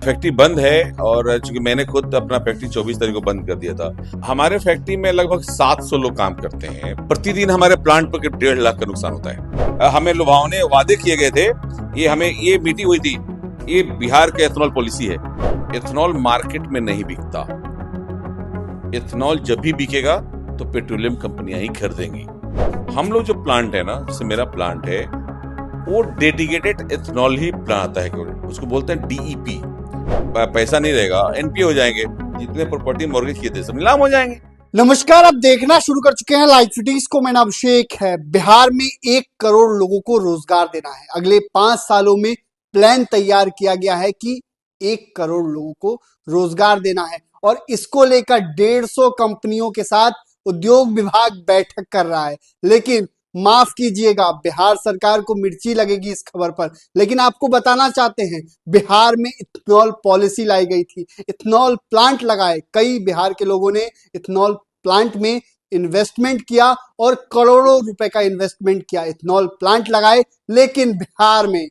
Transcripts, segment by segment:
Factory बंद है और चूंकि मैंने खुद अपना फैक्ट्री 24 तारीख को बंद कर दिया था। हमारे फैक्ट्री में लगभग 700 लोग काम करते हैं। प्रतिदिन हमारे प्लांट पर करीब 1.5 लाख का नुकसान होता है। हमें लुभावने वादे किए गए थे। ये मीटिंग हुई थी। ये बिहार का एथेनॉल पॉलिसी है। एथेनॉल मार्केट में नहीं बिकता। एथेनॉल जब भी बिकेगा तो पेट्रोलियम कंपनियां ही खरीदेंगी। हम लोग जो प्लांट है ना, जैसे मेरा प्लांट है, वो डेडिकेटेड एथेनॉल ही बनाता है। उसको बोलते हैं डीईपी। पैसा नहीं रहेगा, एनपीए हो जाएंगे। जितने प्रॉपर्टी मॉर्गेज किए थे सब नीलाम हो जाएंगे। नमस्कार, आप देखना शुरू कर चुके हैं लाइव सिटीज को। मैं नाम अभिषेक है। बिहार में 1 करोड़ लोगों को रोजगार देना है। अगले 5 सालों में प्लान तैयार किया गया है कि 1 करोड़ लोगों को रोजगार देना है और इसको लेकर 150 कंपनियों के साथ उद्योग विभाग बैठक कर रहा है। लेकिन माफ कीजिएगा, बिहार सरकार को मिर्ची लगेगी इस खबर पर। लेकिन आपको बताना चाहते हैं, बिहार में इथेनॉल पॉलिसी लाई गई थी, इथेनॉल प्लांट लगाए। कई बिहार के लोगों ने इथेनॉल प्लांट में इन्वेस्टमेंट किया और करोड़ों रुपए का इन्वेस्टमेंट किया, इथेनॉल प्लांट लगाए। लेकिन बिहार में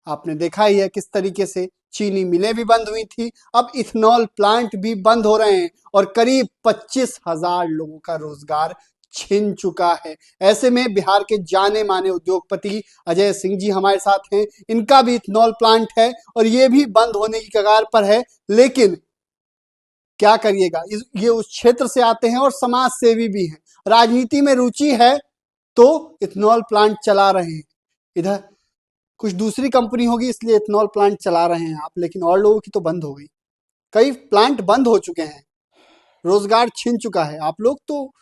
आपने देखा ही है किस तरीके से चीनी मिलें भी बंद हुई थी, अब इथेनॉल प्लांट भी बंद हो रहे हैं और करीब 25,000 लोगों का रोजगार छिन चुका है। ऐसे में बिहार के जाने माने उद्योगपति अजय सिंह जी हमारे साथ हैं। इनका भी इथेनॉल प्लांट है और ये भी बंद होने की कगार पर है। लेकिन क्या करिएगा, ये उस क्षेत्र से आते हैं और समाज सेवी भी हैं, राजनीति में रुचि है तो इथेनॉल प्लांट चला रहे हैं। इधर कुछ दूसरी कंपनी होगी इसलिए इथेनॉल प्लांट चला रहे हैं आप, लेकिन और लोगों की तो बंद हो गई। कई प्लांट बंद हो चुके हैं, रोजगार छिन चुका है। आप लोग तो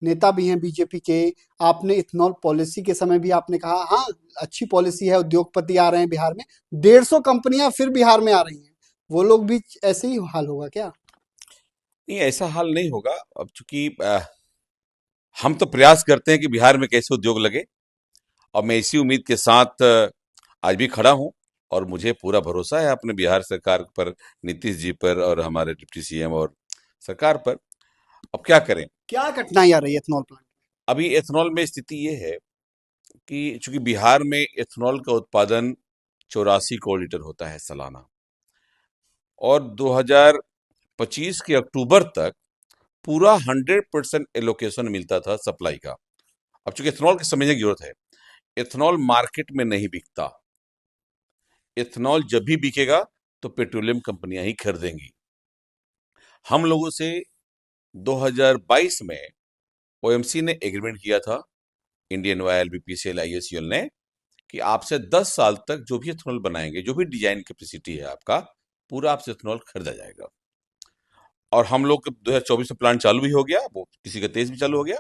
नेता भी हैं बीजेपी के। आपने इथेनॉल पॉलिसी के समय भी आपने कहा हाँ अच्छी पॉलिसी है, उद्योगपति आ रहे हैं बिहार में, 150 कंपनियां फिर बिहार में आ रही हैं। वो लोग भी ऐसे ही हाल होगा क्या? नहीं, ऐसा हाल नहीं होगा। अब चूंकि हम तो प्रयास करते हैं कि बिहार में कैसे उद्योग लगे, और मैं इसी उम्मीद के साथ आज भी खड़ा हूं। और मुझे पूरा भरोसा है अपने बिहार सरकार पर, नीतीश जी पर और हमारे डिप्टी सीएम और सरकार पर। अब क्या करें। क्या कठिनाई आ रही है इथेनॉल प्लांट? अभी एथेनॉल में स्थिति ये है कि चूंकि बिहार में एथेनॉल का उत्पादन 84 करोड़ लीटर होता है सालाना, और 2025 के अक्टूबर तक पूरा 100% एलोकेशन मिलता था सप्लाई का। अब चूंकि एथेनॉल की समझने की जरूरत है। एथेनॉल मार्केट में नहीं बिकता। एथेनॉल जब भी बिकेगा तो पेट्रोलियम कंपनियां ही खरीदेंगी। हम लोगों से 2022 में ओएमसी ने एग्रीमेंट किया था, इंडियन ऑयल, बीपीसीएल, आईओसीएल ने, कि आपसे 10 साल तक जो भी एथेनॉल बनाएंगे, जो भी डिजाइन कैपेसिटी है आपका, पूरा आपसे एथेनॉल खरीदा जाएगा। और हम लोग 2024 में प्लांट चालू भी हो गया, वो किसी का 23 भी चालू हो गया,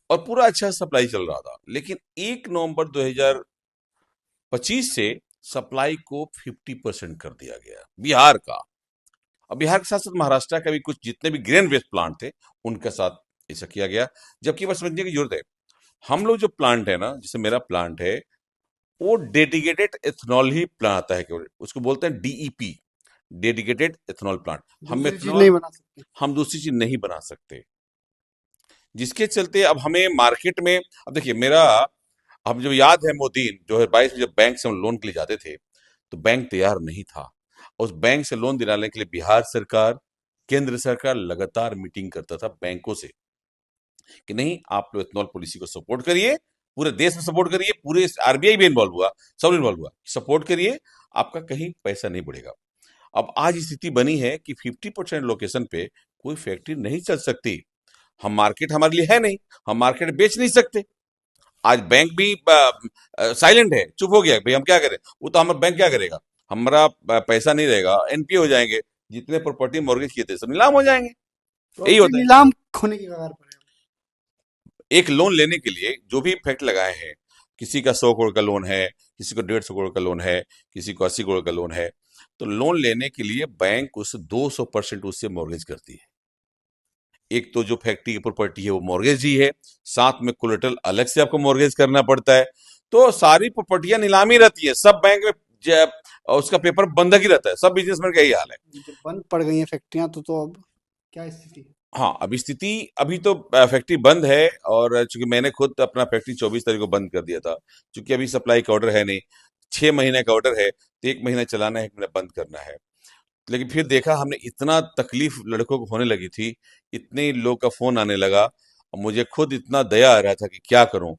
और पूरा अच्छा सप्लाई चल रहा था। लेकिन 1 नवंबर 2025 से सप्लाई को 50% कर दिया गया बिहार का। अब बिहार के साथ साथ महाराष्ट्र का भी कुछ, जितने भी ग्रेन बेस्ड प्लांट थे, उनके साथ ऐसा किया गया। जबकि बस समझने की जरूरत है, हम लोग जो प्लांट है ना, जैसे मेरा प्लांट है, वो डेडिकेटेड एथेनॉल ही बनाता है। केवल उसको बोलते हैं डीईपी, डेडिकेटेड एथेनॉल प्लांट। हम दूसरी चीज नहीं एथेनॉल, बना सकते? हम दूसरी चीज नहीं बना सकते। जिसके चलते अब हमें मार्केट में, अब देखिए मेरा, हम जब याद है मोदीन 2022 में जब बैंक से हम लोन के लिए जाते थे, तो बैंक तैयार नहीं था। उस बैंक से लोन दिलाने के लिए बिहार सरकार, केंद्र सरकार लगातार मीटिंग करता था बैंकों से कि नहीं, आप लोग इथेनॉल पॉलिसी को सपोर्ट करिए, पूरे देश में सपोर्ट करिए, पूरे आरबीआई भी इन्वॉल्व हुआ, सब इन्वॉल्व हुआ, सपोर्ट करिए, आपका कहीं पैसा नहीं बढ़ेगा। अब आज स्थिति बनी है कि 50% लोकेशन पे कोई फैक्ट्री नहीं चल सकती। हम मार्केट हमारे लिए है नहीं, हम मार्केट बेच नहीं सकते। आज बैंक भी साइलेंट है, चुप हो गया, भाई हम क्या करें। वो तो हमारा बैंक क्या करेगा, हमारा पैसा नहीं रहेगा, एनपीए हो जाएंगे। जितने प्रॉपर्टी मॉर्गेज किए थे सब नीलाम हो जाएंगे। यही प्रॉपर्टी होता है। नीलाम होने की कगार पर है। एक लोन लेने के लिए जो भी फैक्ट लगाए हैं, किसी का 100 करोड़ का लोन है, किसी को 150 करोड़ का लोन है, किसी को 80 करोड़ का लोन है, तो लोन लेने के लिए बैंक उस 200% उससे मॉर्गेज करती है। एक तो जो फैक्ट्री की प्रॉपर्टी है वो मॉर्गेज ही है, साथ में कोलेटरल अलग से आपको मॉर्गेज करना पड़ता है। तो सारी प्रॉपर्टियां नीलामी रहती है, सब बैंक में उसका पेपर बंधक ही रहता है। सब बिजनेसमैन का यही हाल है। जब बंद पड़ गई हैं फैक्ट्रियां तो अब क्या स्थिति है? हाँ, अभी स्थिति, अभी तो फैक्ट्री बंद है, और चूंकि मैंने खुद अपना फैक्ट्री 24 तारीख को बंद कर दिया था, क्योंकि अभी सप्लाई का ऑर्डर है नहीं। 6 महीने का ऑर्डर है तो 1 महीना चलाना है, 1 महीना बंद करना है। लेकिन फिर देखा हमने, इतना तकलीफ लड़कों को होने लगी थी, इतने लोग का फोन आने लगा, और मुझे खुद इतना दया आ रहा था कि क्या करूं।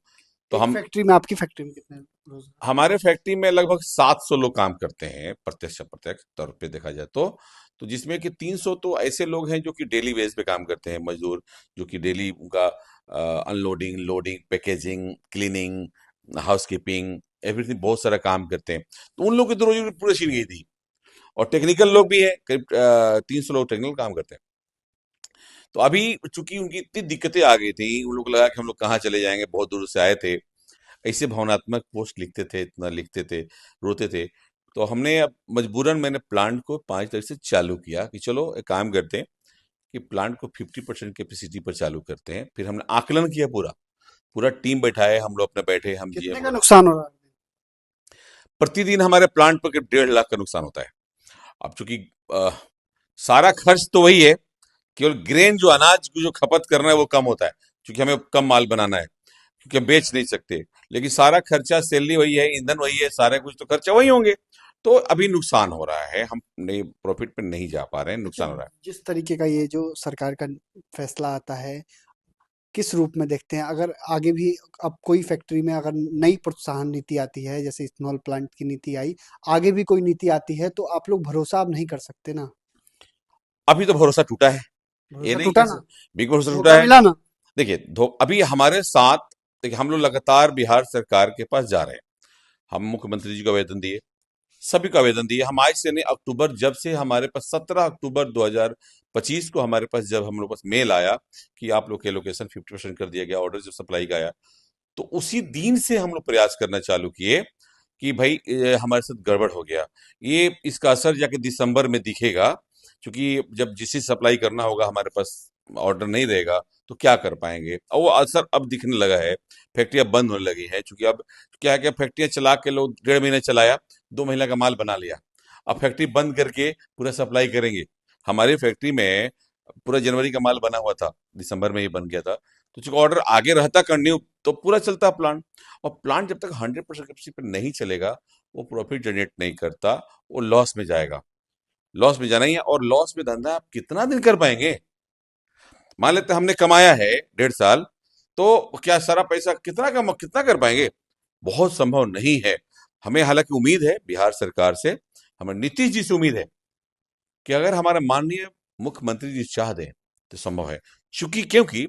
तो एक हम फैक्ट्री में, आपकी फैक्ट्री में कितने रोजगार? हमारे फैक्ट्री में लगभग 700 लोग काम करते हैं, प्रत्यक्ष अप्रत्यक्ष तौर पे देखा जाए तो जिसमें कि 300 तो ऐसे लोग हैं जो कि डेली बेस पे काम करते हैं, मजदूर, जो कि डेली उनका unloading, loading, packaging, cleaning, housekeeping, everything, बहुत सारा काम करते हैं। तो उन लोगों की तो रोजी पूरी छीन गई थी। और टेक्निकल लोग भी हैं, करीब 300 लोग टेक्निकल काम करते हैं। तो अभी चूंकि उनकी इतनी दिक्कतें आ गई थी, उन लोग को लगा कि हम लोग कहाँ चले जाएंगे, बहुत दूर से आए थे, ऐसे भावनात्मक पोस्ट लिखते थे, इतना लिखते थे, रोते थे। तो हमने अब मजबूरन मैंने प्लांट को 5 तारीख से चालू किया कि चलो एक काम करते हैं कि प्लांट को 50% कैपेसिटी पर चालू करते हैं। फिर हमने आकलन किया, पूरा पूरा टीम बैठाए, हम लोग अपने बैठे, हम कितने जीएम का लोग। नुकसान हो रहा है? प्रतिदिन हमारे प्लांट पर करीब 1.5 लाख का नुकसान होता है। अब चूंकि अ, सारा खर्च तो वही है, केवल ग्रेन जो अनाज को जो खपत करना है वो कम होता है, क्योंकि हमें कम माल बनाना है, क्योंकि हम बेच नहीं सकते। लेकिन सारा खर्चा, सैलरी वही है, ईंधन वही है, सारे कुछ तो खर्चा वही होंगे। तो अभी नुकसान हो रहा है, हम नहीं, प्रॉफिट पे नहीं जा पा रहे हैं, अच्छा, नुकसान हो रहा है। जिस तरीके का ये जो सरकार का फैसला आता है, किस रूप में देखते हैं? अगर आगे भी अब कोई फैक्ट्री में अगर नई प्रोत्साहन नीति आती है, जैसे इथेनॉल प्लांट की नीति आई, आगे भी कोई नीति आती है, तो आप लोग भरोसा अब नहीं कर सकते ना? अभी तो भरोसा टूटा है, ये भरोसा नहीं टूटा कह ना? सकते, बिग भरोसा टूटा धोखा है। मिला ना? देखिए, अभी हमारे साथ, देखिए हम लोग लगातार बिहार सरकार के पास जा रहे हैं। हम मुख्यमंत्री जी को आवेदन दिए, सभी को आवेदन दिए। हम आज से नहीं, अक्टूबर, जब से हमारे पास 17 अक्टूबर 2025 को हमारे पास, जब हम लोग पास मेल आया कि आप लोग के लोकेशन 50% कर दिया गया, ऑर्डर जब सप्लाई का आया, तो उसी दिन से हम लोग प्रयास करना चालू किए कि भाई हमारे साथ गड़बड़ हो गया। ये इसका असर जाके दिसंबर में दिखेगा, क्योंकि जब जिसे सप्लाई करना होगा हमारे पास ऑर्डर नहीं रहेगा तो क्या कर पाएंगे, और वो असर अब दिखने लगा है। फैक्ट्रियां बंद होने लगी है, क्योंकि अब क्या है, क्या फैक्ट्रियां चला के लोग 1.5 महीने चलाया, 2 महीना का माल बना लिया, अब फैक्ट्री बंद करके पूरा सप्लाई करेंगे। हमारी फैक्ट्री में पूरा जनवरी का माल बना हुआ था, दिसंबर में ही बन गया था। तो चूंकि ऑर्डर आगे रहता कंटिन्यू, तो पूरा चलता प्लांट। और प्लांट जब तक 100% कैपेसिटी पर नहीं चलेगा, वो प्रॉफिट जनरेट नहीं करता, वो लॉस में जाएगा। लॉस में जाना ही है, और लॉस में धंधा आप कितना दिन कर पाएंगे? मान लेते हैं हमने कमाया है 1.5 साल, तो क्या सारा पैसा कितना कर पाएंगे? बहुत संभव नहीं है। हमें हालांकि उम्मीद है बिहार सरकार से, हमें नीतीश जी से उम्मीद है कि अगर हमारे माननीय मुख्यमंत्री जी चाह दें तो संभव है। क्योंकि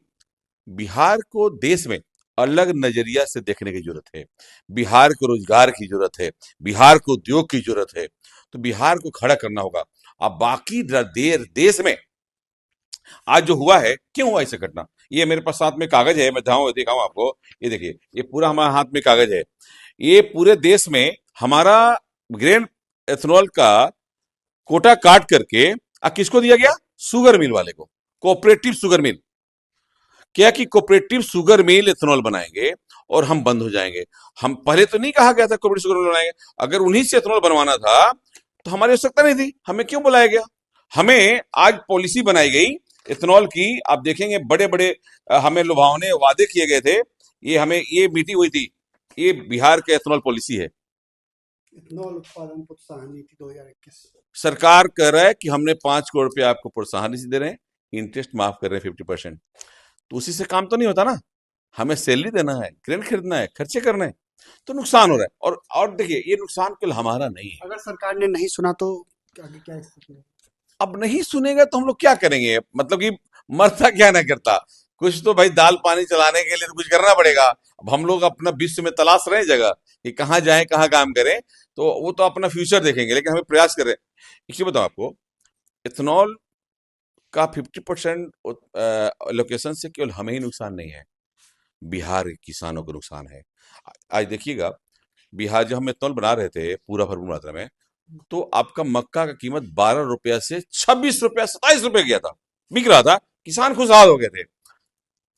बिहार को देश में अलग नजरिया से देखने की जरूरत है। बिहार को रोजगार की जरूरत है, बिहार को उद्योग की जरूरत है। तो बिहार को खड़ा करना होगा। अब बाकी देश में आज जो हुआ है, क्यों हुआ ऐसे घटना? ये मेरे पास साथ में कागज है, मैं दिखाऊं आपको। ये देखिए, ये पूरा हमारे हाथ में कागज है। ये पूरे देश में हमारा ग्रेन एथेनॉल का कोटा काट करके किसको दिया गया? शुगर मिल वाले को, कोऑपरेटिव शुगर मिल। क्या कि कोऑपरेटिव शुगर मिल एथेनॉल बनाएंगे और हम बंद हो जाएंगे। हम पहले तो नहीं कहा गया था कोऑपरेटिव शुगर मिल बनाएंगे, अगर उन्हीं से एथेनॉल बनवाना था तो हमारी आवश्यकता नहीं थी, हमें क्यों बुलाया गया? हमें आज पॉलिसी बनाई गई इथेनॉल की, आप देखेंगे बड़े बड़े हमें लुभावने वादे किए गए थे। ये हमें ये मीटिंग हुई थी, ये बिहार के इथेनॉल पॉलिसी है। इथेनॉल उत्पादन प्रोत्साहन नीति 2021। सरकार कह रहा है कि हमने 5 करोड़ रुपया आपको प्रोत्साहन निधि दे रहे हैं, इंटरेस्ट माफ कर रहे हैं 50%। तो उसी से काम तो नहीं होता ना, हमें सैलरी देना है, क्रेन खरीदना है, खर्चे करने हैं। तो नुकसान हो रहा है। और देखिए, ये नुकसान केवल हमारा नहीं है। अगर सरकार ने नहीं सुना तो आगे क्या स्थिति है? अब नहीं सुनेगा तो हम लोग क्या करेंगे? मतलब कि मरता क्या ना करता, कुछ तो भाई दाल पानी चलाने के लिए तो कुछ करना पड़ेगा। अब हम लोग अपना विश्व में तलाश रहे हैं जगह कि कहाँ जाएं, कहाँ काम करें। तो वो तो अपना फ्यूचर देखेंगे, लेकिन हमें प्रयास करें। इसलिए बताऊं आपको, इथेनॉल का 50% लोकेशन से केवल हमें ही नुकसान नहीं है, बिहार के किसानों को नुकसान है। आज देखिएगा, बिहार जब हम इथेनॉल बना रहे थे पूरा भरपूर मात्रा में, तो आपका मक्का का कीमत 12 रुपया से 26 रुपया, 27 रुपये गया था, बिक रहा था, किसान खुशहाल हो गए थे।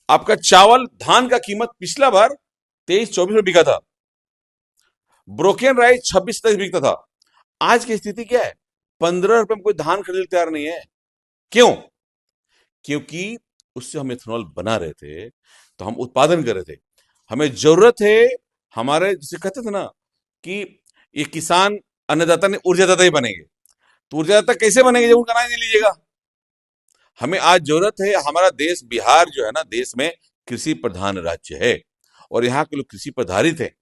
आपका चावल, धान का कीमत पिछला बार 23-24 में बिका था, ब्रोकेन राइस 26-27 बिकता था। आज की स्थिति क्या है? 15 रुपए में कोई धान खरीदने तैयार नहीं है। क्यों? क्योंकि उससे हम इथेनॉल बना रहे थे, तो हम उत्पादन कर रहे थे, हमें जरूरत है। हमारे जिसे कहते थे ना कि ये किसान अन्नदाता ने ऊर्जादाता ही बनेंगे। तो ऊर्जादाता कैसे बनेंगे जब उनका नाम नहीं लीजिएगा? हमें आज जरूरत है, हमारा देश बिहार जो है ना, देश में कृषि प्रधान राज्य है और यहाँ के लोग कृषि पर आधारित है।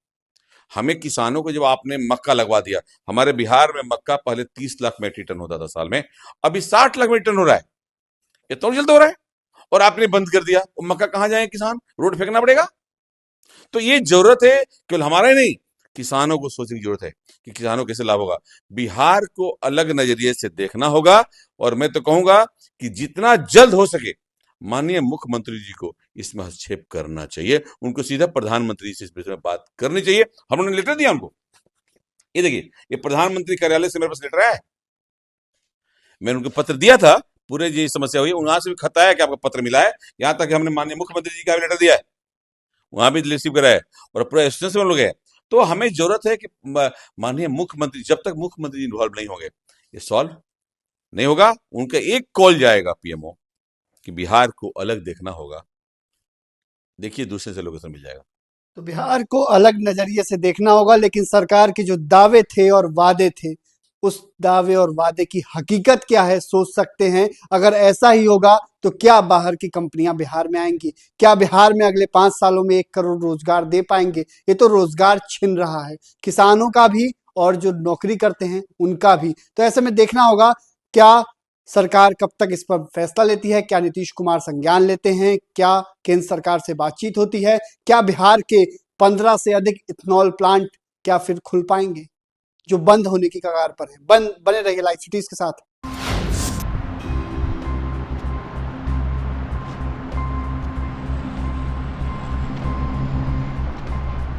हमें किसानों को जब आपने मक्का लगवा दिया, हमारे बिहार में मक्का पहले 30 लाख मेट्रिक टन होता था साल में, अभी 60 लाख मेट्रिक टन हो रहा है। ये तो जल्द हो रहा है और आपने बंद कर दिया। वो मक्का कहां जाए? किसान रोड फेंकना पड़ेगा। तो ये जरूरत है, केवल हमारा ही नहीं, किसानों को सोचने की जरूरत है कि किसानों को कैसे लाभ होगा। बिहार को अलग नजरिए से देखना होगा और मैं तो कहूंगा कि जितना जल्द हो सके माननीय मुख्यमंत्री जी को इसमें हस्तक्षेप करना चाहिए। उनको सीधा प्रधानमंत्री से इस विषय में बात करनी चाहिए। हमने लेटर दिया उनको। ये देखिए, ये प्रधानमंत्री कार्यालय से मेरे पास लेटर आया है। मैंने उनको पत्र दिया था, पूरे ये समस्या हुई, वहां से भी खत आया कि आपका पत्र मिला है। यहां तक कि हमने माननीय मुख्यमंत्री जी का भी लेटर दिया है, वहां भी रिसीव करा है और पूरा एसोसिएशन से हम लोग है। तो हमें जरूरत है कि माननीय मुख्यमंत्री, जब तक मुख्यमंत्री इन्वॉल्व नहीं होंगे ये सॉल्व नहीं होगा। उनका एक कॉल जाएगा पीएमओ कि बिहार को अलग देखना होगा, देखिए दूसरे से लोकेशन मिल जाएगा। तो बिहार को अलग नजरिए से देखना होगा, लेकिन सरकार के जो दावे थे और वादे थे, उस दावे और वादे की हकीकत क्या है सोच सकते हैं। अगर ऐसा ही होगा तो क्या बाहर की कंपनियां बिहार में आएंगी? क्या बिहार में अगले 5 सालों में 1 करोड़ रोजगार दे पाएंगे? ये तो रोजगार छिन रहा है, किसानों का भी और जो नौकरी करते हैं उनका भी। तो ऐसे में देखना होगा क्या सरकार कब तक इस पर फैसला लेती है, क्या नीतीश कुमार संज्ञान लेते हैं, क्या केंद्र सरकार से बातचीत होती है, क्या बिहार के 15 से अधिक इथेनॉल प्लांट क्या फिर खुल पाएंगे जो बंद होने की कगार पर है। बने रहिए लाइव सिटीज के साथ।